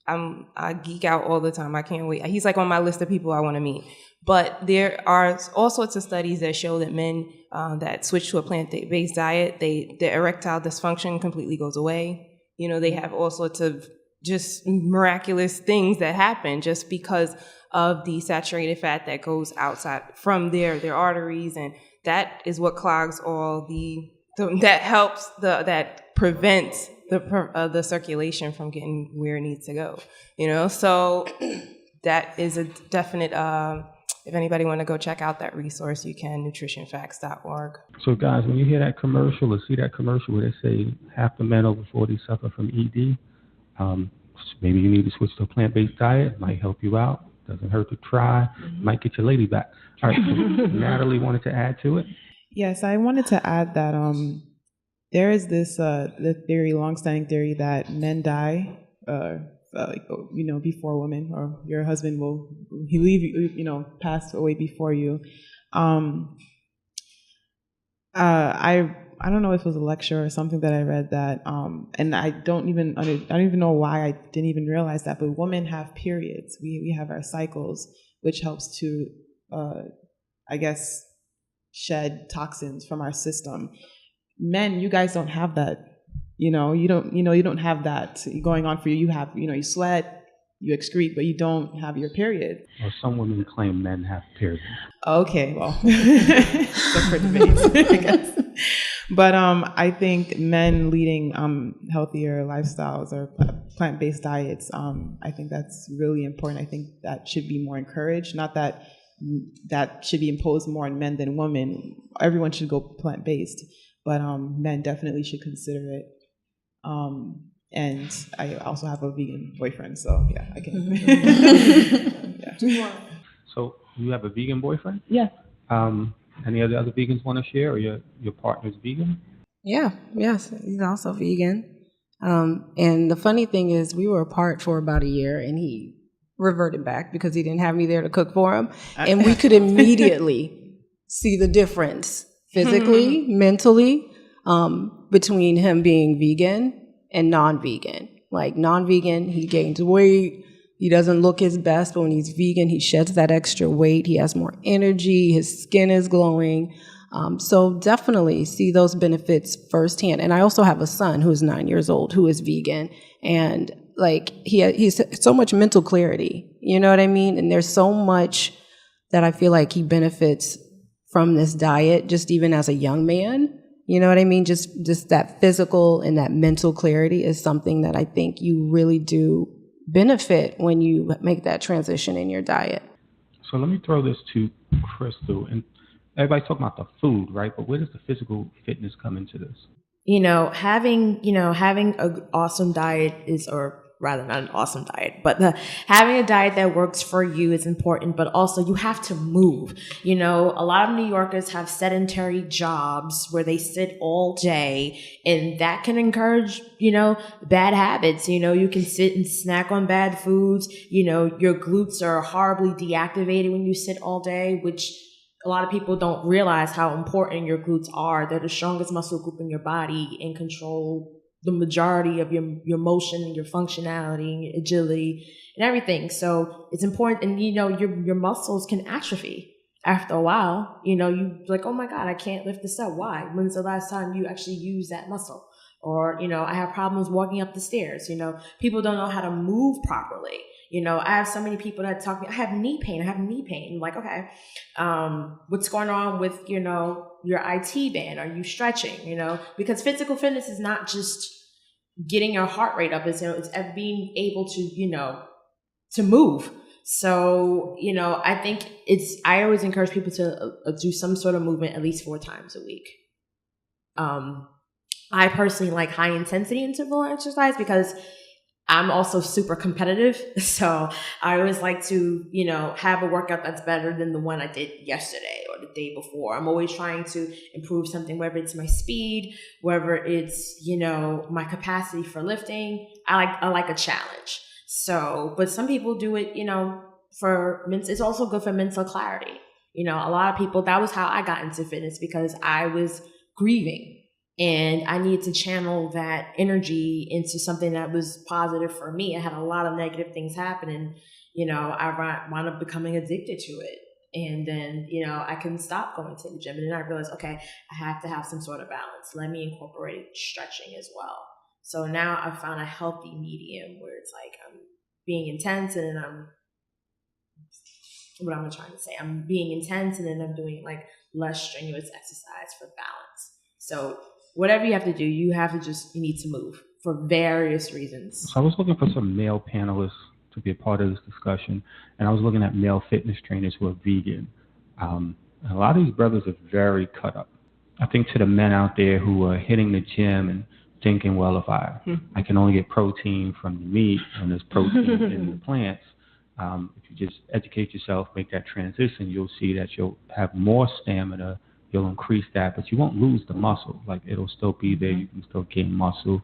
I geek out all the time. I can't wait. He's like on my list of people I want to meet. But there are all sorts of studies that show that men that switch to a plant-based diet, their erectile dysfunction completely goes away. You know, they have all sorts of just miraculous things that happen just because of the saturated fat that goes outside from their arteries, and that is what clogs all that helps that prevents the circulation from getting where it needs to go. You know, so that is a definite. If anybody want to go check out that resource, you can, nutritionfacts.org. So guys, when you hear that commercial or see that commercial where they say half the men over 40 suffer from ED, maybe you need to switch to a plant-based diet. It might help you out. Doesn't hurt to try. Might get your lady back. All right, so Natalie wanted to add to it. Yes, I wanted to add that there is this the theory, long-standing theory, that men die, before women, or your husband will leave you, pass away before you. I don't know if it was a lecture or something that I read that, and I don't even know why I didn't even realize that. But women have periods. We have our cycles, which helps to, shed toxins from our system. Men, you guys don't have that. You don't have that going on for you. You have, you sweat, you excrete, but you don't have your period. Or some women claim men have periods. Okay, well, so for debates, I guess. But I think men leading healthier lifestyles or plant-based diets, I think that's really important. I think that should be more encouraged. Not that should be imposed more on men than women. Everyone should go plant-based, but men definitely should consider it. And I also have a vegan boyfriend, so yeah, I can. Yeah. So you have a vegan boyfriend? Yeah. Any other vegans want to share, or your partner's vegan? Yeah, yes, he's also vegan. And the funny thing is, we were apart for about a year, and he reverted back because he didn't have me there to cook for him. And we could immediately see the difference physically, mentally, between him being vegan and non-vegan. Like non-vegan, he gains weight. He doesn't look his best, but when he's vegan, he sheds that extra weight. He has more energy. His skin is glowing. So definitely see those benefits firsthand. And I also have a son who is 9 years old who is vegan. And like he's so much mental clarity. You know what I mean? And there's so much that I feel like he benefits from this diet, just even as a young man. You know what I mean? Just that physical and that mental clarity is something that I think you really do benefit when you make that transition in your diet. So let me throw this to Crystal. And everybody's talking about the food, right? But where does the physical fitness come into this? Having an awesome diet or rather not an awesome diet, but having a diet that works for you is important, but also you have to move. A lot of New Yorkers have sedentary jobs where they sit all day, and that can encourage, bad habits. You can sit and snack on bad foods. Your glutes are horribly deactivated when you sit all day, which a lot of people don't realize how important your glutes are. They're the strongest muscle group in your body and control the majority of your motion and your functionality and your agility and everything. So it's important. And, your muscles can atrophy after a while. You like, oh my God, I can't lift this up. Why? When's the last time you actually use that muscle? Or, I have problems walking up the stairs. People don't know how to move properly. I have so many people that talk to me, I have knee pain. I'm like, okay, what's going on with, your IT band? Are you stretching? Because physical fitness is not just getting your heart rate up. It's being able to, to move. So, I think I always encourage people to do some sort of movement at least 4 times a week. I personally like high intensity interval exercise because I'm also super competitive. So I always like to, have a workout that's better than the one I did yesterday or the day before. I'm always trying to improve something, whether it's my speed, whether it's, my capacity for lifting. I like a challenge. So, but some people do it, it's also good for mental clarity. A lot of people, that was how I got into fitness, because I was grieving. And I needed to channel that energy into something that was positive for me. I had a lot of negative things happening. I wound up becoming addicted to it. And then, I couldn't stop going to the gym. And then I realized, okay, I have to have some sort of balance. Let me incorporate stretching as well. So now I've found a healthy medium where it's like I'm being intense and then I'm being intense and then I'm doing like less strenuous exercise for balance. So whatever you have to do, you need to move for various reasons. So I was looking for some male panelists to be a part of this discussion, and I was looking at male fitness trainers who are vegan. And a lot of these brothers are very cut up. I think to the men out there who are hitting the gym and thinking, well, if I can only get protein from the meat and there's protein in the plants, if you just educate yourself, make that transition, you'll see that you'll have more stamina. You'll increase that, but you won't lose the muscle. Like, it'll still be there. You can still gain muscle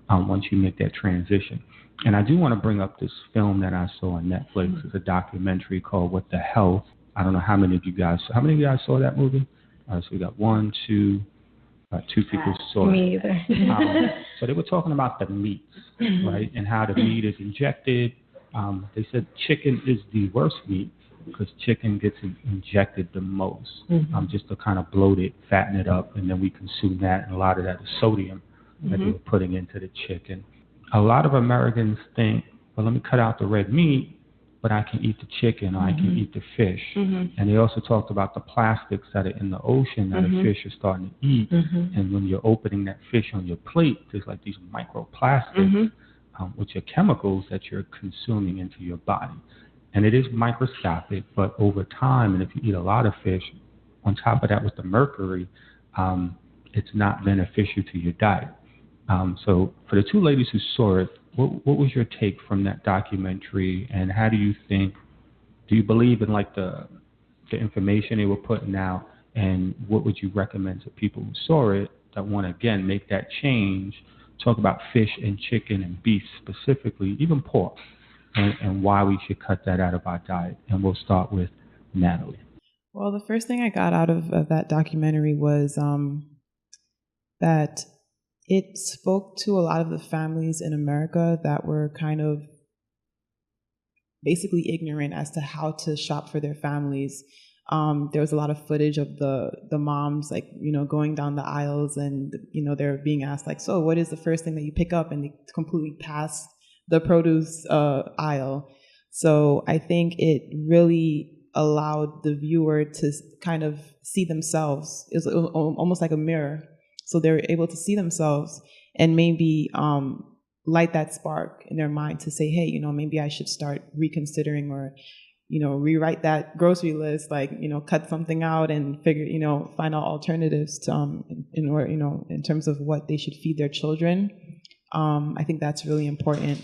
once you make that transition. And I do want to bring up this film that I saw on Netflix. It's a documentary called What the Health. I don't know how many of you guys saw that movie? So we got 2 people saw it. Me either. So they were talking about the meats, right, and how the meat is injected. They said chicken is the worst meat, because chicken gets injected the most, just to kind of bloat it, fatten it up, and then we consume that, and a lot of that is sodium that they were putting into the chicken. A lot of Americans think, well, let me cut out the red meat, but I can eat the chicken or I can eat the fish. And they also talked about the plastics that are in the ocean that the fish are starting to eat. And when you're opening that fish on your plate, there's like these microplastics, which are chemicals that you're consuming into your body. And it is microscopic, but over time, and if you eat a lot of fish, on top of that with the mercury, it's not beneficial to your diet. So for the 2 ladies who saw it, what was your take from that documentary, and how do you believe in like the information they were putting out, and what would you recommend to people who saw it that want to, again, make that change, talk about fish and chicken and beef specifically, even pork, and why we should cut that out of our diet? And we'll start with Natalie. Well, the first thing I got out of that documentary was that it spoke to a lot of the families in America that were kind of basically ignorant as to how to shop for their families. There was a lot of footage of the moms, like, going down the aisles, and, they're being asked, like, so what is the first thing that you pick up? And they completely pass the produce aisle. So I think it really allowed the viewer to kind of see themselves. It was almost like a mirror. So they were able to see themselves and maybe light that spark in their mind to say, hey, maybe I should start reconsidering, or, rewrite that grocery list, like, cut something out and figure, find out alternatives to, in terms of what they should feed their children. I think that's really important.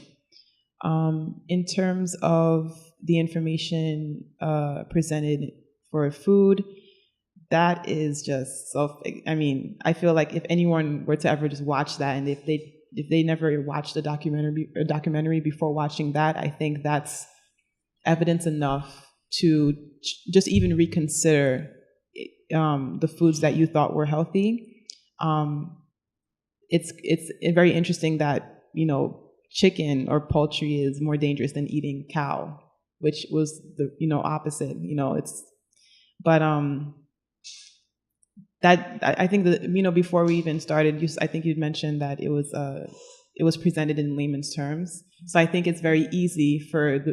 In terms of the information presented for food, that is just I feel like if anyone were to ever just watch that, and if they never watched a documentary before watching that, I think that's evidence enough to just even reconsider the foods that you thought were healthy. It's very interesting that, chicken or poultry is more dangerous than eating cow, which was the, opposite, that, I think that, before we even started, I think you'd mentioned that it was presented in layman's terms. So I think it's very easy for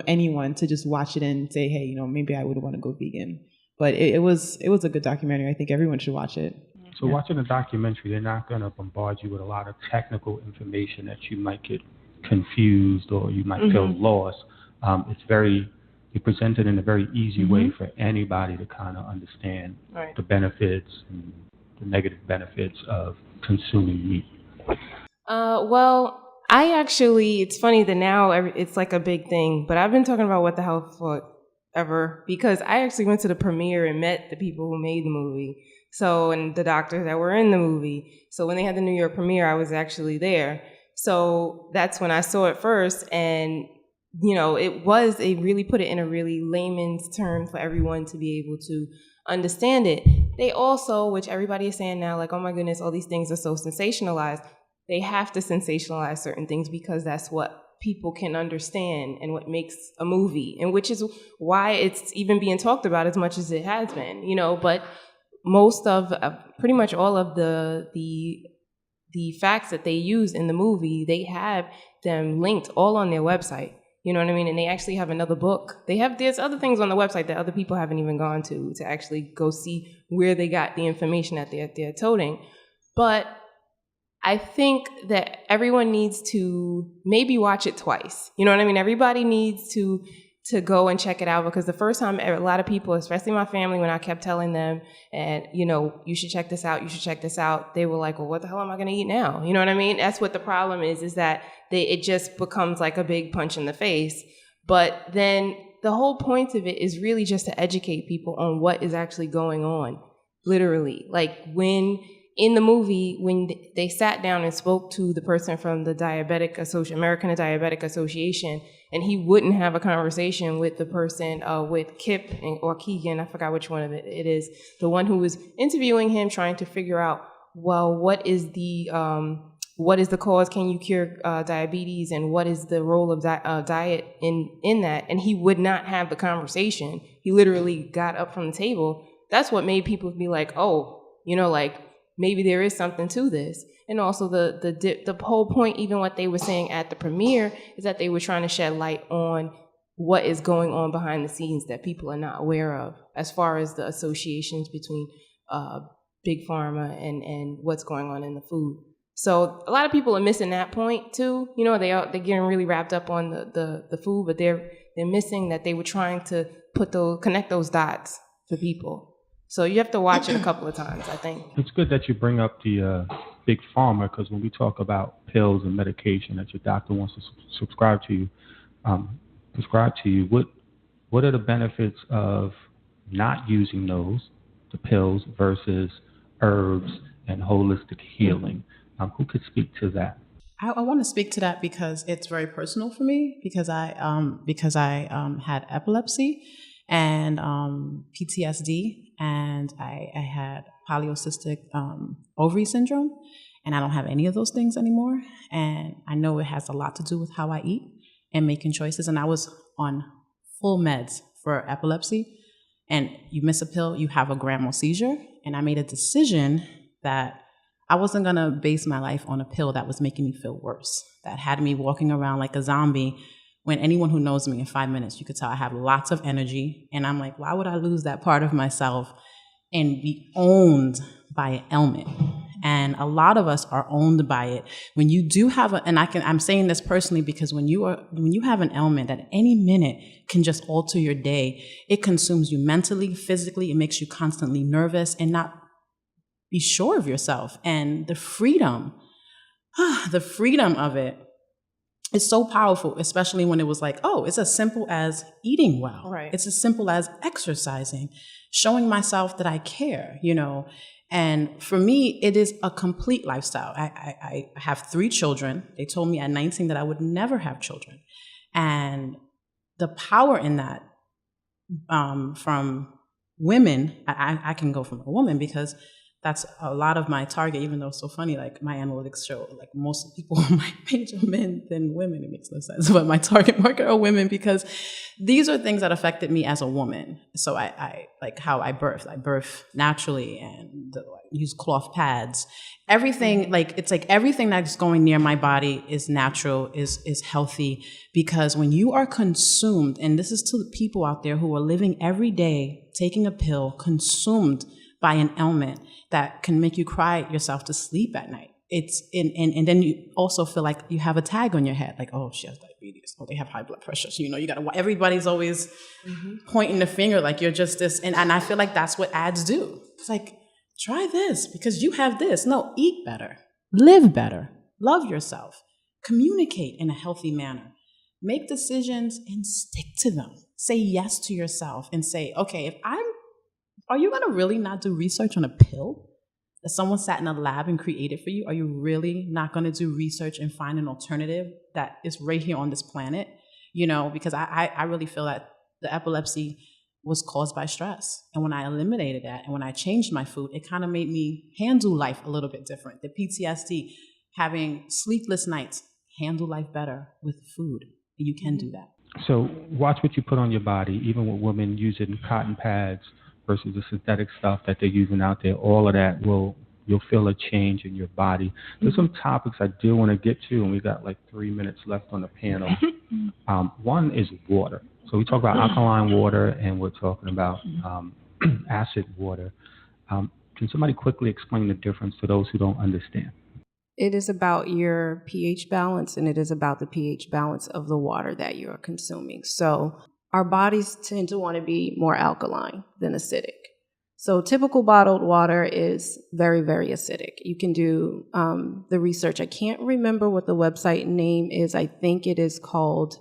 anyone to just watch it and say, hey, maybe I would want to go vegan. But it was a good documentary. I think everyone should watch it. So watching a documentary, they're not going to bombard you with a lot of technical information that you might get confused or you might feel lost. You present it in a very easy way for anybody to kind of understand the benefits and the negative benefits of consuming meat. Well, it's funny that now it's like a big thing, but I've been talking about What the Hell forever because I actually went to the premiere and met the people who made the movie. So, and the doctors that were in the movie. So when they had the New York premiere, I was actually there. So that's when I saw it first, and it really put it in a really layman's term for everyone to be able to understand it. They also, which everybody is saying now, like, oh my goodness, all these things are so sensationalized. They have to sensationalize certain things because that's what people can understand and what makes a movie, and which is why it's even being talked about as much as it has been, but most of, pretty much all of the facts that they use in the movie, they have them linked all on their website. You know what I mean? And they actually have another book. There's other things on the website that other people haven't even gone to actually go see where they got the information that they're toting. But I think that everyone needs to maybe watch it twice. You know what I mean? Everybody needs to go and check it out, because the first time a lot of people, especially my family, when I kept telling them, and you should check this out, they were like, well, what the hell am I going to eat now? You know what I mean? That's what the problem is that it just becomes like a big punch in the face. But then the whole point of it is really just to educate people on what is actually going on, literally. Like in the movie, when they sat down and spoke to the person from the American Diabetic Association, and he wouldn't have a conversation with the person, with Kip or Keegan, I forgot which one of it is, the one who was interviewing him, trying to figure out, well, what is the cause? Can you cure diabetes? And what is the role of diet in that? And he would not have the conversation. He literally got up from the table. That's what made people be like, oh, maybe there is something to this. And also the whole point, even what they were saying at the premiere, is that they were trying to shed light on what is going on behind the scenes that people are not aware of, as far as the associations between big pharma and what's going on in the food. So a lot of people are missing that point too. They're getting really wrapped up on the food, but they're missing that they were trying to connect those dots for people. So you have to watch it a couple of times, I think. It's good that you bring up the big pharma, because when we talk about pills and medication that your doctor wants to prescribe to you, what are the benefits of not using the pills, versus herbs and holistic healing? Who could speak to that? I want to speak to that because it's very personal for me, because I had epilepsy and PTSD, and I had polycystic ovary syndrome, and I don't have any of those things anymore. And I know it has a lot to do with how I eat and making choices. And I was on full meds for epilepsy, and you miss a pill, you have a grand mal seizure. And I made a decision that I wasn't going to base my life on a pill that was making me feel worse, that had me walking around like a zombie, when anyone who knows me in 5 minutes, you could tell I have lots of energy. And I'm like, why would I lose that part of myself and be owned by an ailment? And a lot of us are owned by it. When you do have I'm saying this personally, because when you have an ailment that any minute can just alter your day, it consumes you mentally, physically, it makes you constantly nervous and not be sure of yourself. And the freedom of it, it's so powerful, especially when it was like, oh, it's as simple as eating well. Right. It's as simple as exercising, showing myself that I care, And for me, it is a complete lifestyle. I have 3 children. They told me at 19 that I would never have children. And the power in that from women, I can go from a woman, because that's a lot of my target, even though it's so funny, like my analytics show like most people on my page are men than women. It makes no sense, but my target market are women, because these are things that affected me as a woman. So I like how I birth naturally, and use cloth pads, everything, like it's like everything that's going near my body is natural, is healthy, because when you are consumed, and this is to the people out there who are living every day, taking a pill, consumed by an ailment that can make you cry yourself to sleep at night. It's and then you also feel like you have a tag on your head, like, oh, she has diabetes. oh, they have high blood pressure. So, you got to, everybody's always pointing the finger like you're just this. And I feel like that's what ads do. It's like, try this because you have this. No, eat better, live better, love yourself, communicate in a healthy manner, make decisions and stick to them. Say yes to yourself and say, okay, are you going to really not do research on a pill that someone sat in a lab and created for you? Are you really not going to do research and find an alternative that is right here on this planet? Because I really feel that the epilepsy was caused by stress. And when I eliminated that and when I changed my food, it kind of made me handle life a little bit different. The PTSD, having sleepless nights, handle life better with food. You can do that. So watch what you put on your body, even with women using cotton pads versus the synthetic stuff that they're using out there. All of that you'll feel a change in your body. There's some topics I do want to get to, and we got like 3 minutes left on the panel. One is water. So we talk about alkaline water, and we're talking about acid water. Can somebody quickly explain the difference to those who don't understand? It is about your pH balance, and it is about the pH balance of the water that you are consuming. So our bodies tend to want to be more alkaline than acidic. So typical bottled water is very, very acidic. You can do the research. I can't remember what the website name is. I think it is called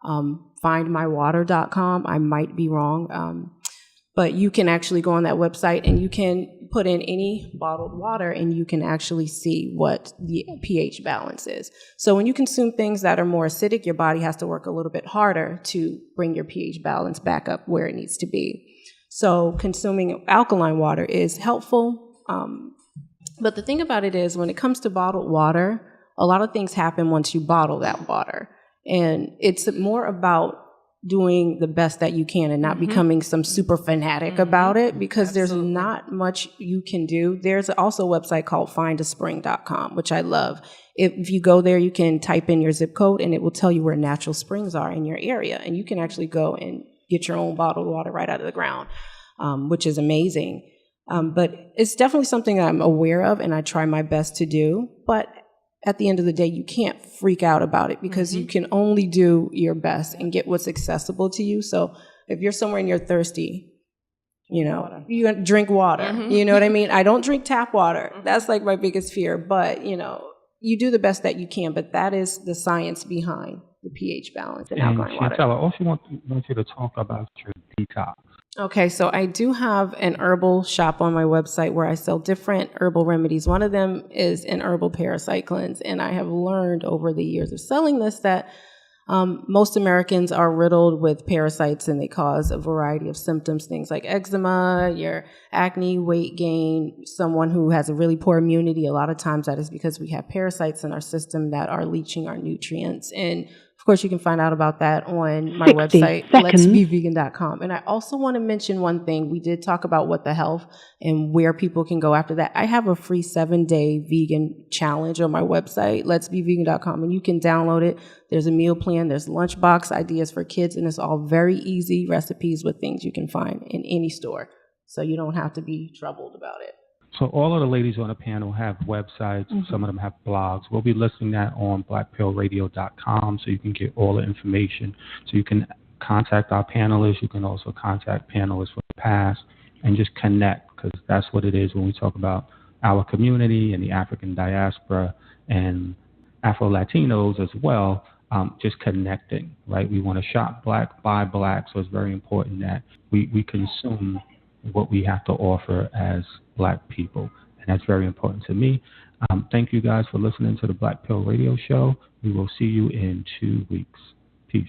findmywater.com. I might be wrong. But you can actually go on that website and you can put in any bottled water and you can actually see what the pH balance is. So when you consume things that are more acidic, your body has to work a little bit harder to bring your pH balance back up where it needs to be. So consuming alkaline water is helpful. But the thing about it is when it comes to bottled water, a lot of things happen once you bottle that water. And it's more about doing the best that you can and not becoming some super fanatic about it, because there's not much you can do. There's also a website called findaspring.com, which I love. If you go there, you can type in your zip code and it will tell you where natural springs are in your area. And you can actually go and get your own bottled water right out of the ground, which is amazing. But it's definitely something that I'm aware of and I try my best to do. But at the end of the day, you can't freak out about it because you can only do your best and get what's accessible to you. So if you're somewhere and you're thirsty, you gonna drink water. You know what I mean? I don't drink tap water. That's like my biggest fear. But, you do the best that you can. But that is the science behind the pH balance in alkaline water. Chantel, I also want you to talk about your detox. Okay, so I do have an herbal shop on my website where I sell different herbal remedies. One of them is an herbal parasite cleanse, and I have learned over the years of selling this that most Americans are riddled with parasites, and they cause a variety of symptoms, things like eczema, your acne, weight gain, someone who has a really poor immunity. A lot of times that is because we have parasites in our system that are leaching our nutrients. And of course, you can find out about that on my website, letsbevegan.com. And I also want to mention one thing. We did talk about what the health and where people can go after that. I have a free 7-day vegan challenge on my website, letsbevegan.com, and you can download it. There's a meal plan, there's lunchbox ideas for kids, and it's all very easy recipes with things you can find in any store. So you don't have to be troubled about it. So all of the ladies on the panel have websites. Some of them have blogs. We'll be listing that on blackpillradio.com so you can get all the information. So you can contact our panelists. You can also contact panelists from the past and just connect, because that's what it is when we talk about our community and the African diaspora and Afro-Latinos as well, just connecting, right? We want to shop black, buy black, so it's very important that we consume what we have to offer as black people, and that's very important to me. Thank you guys for listening to the Black Pill Radio Show. We will see you in 2 weeks. Peace.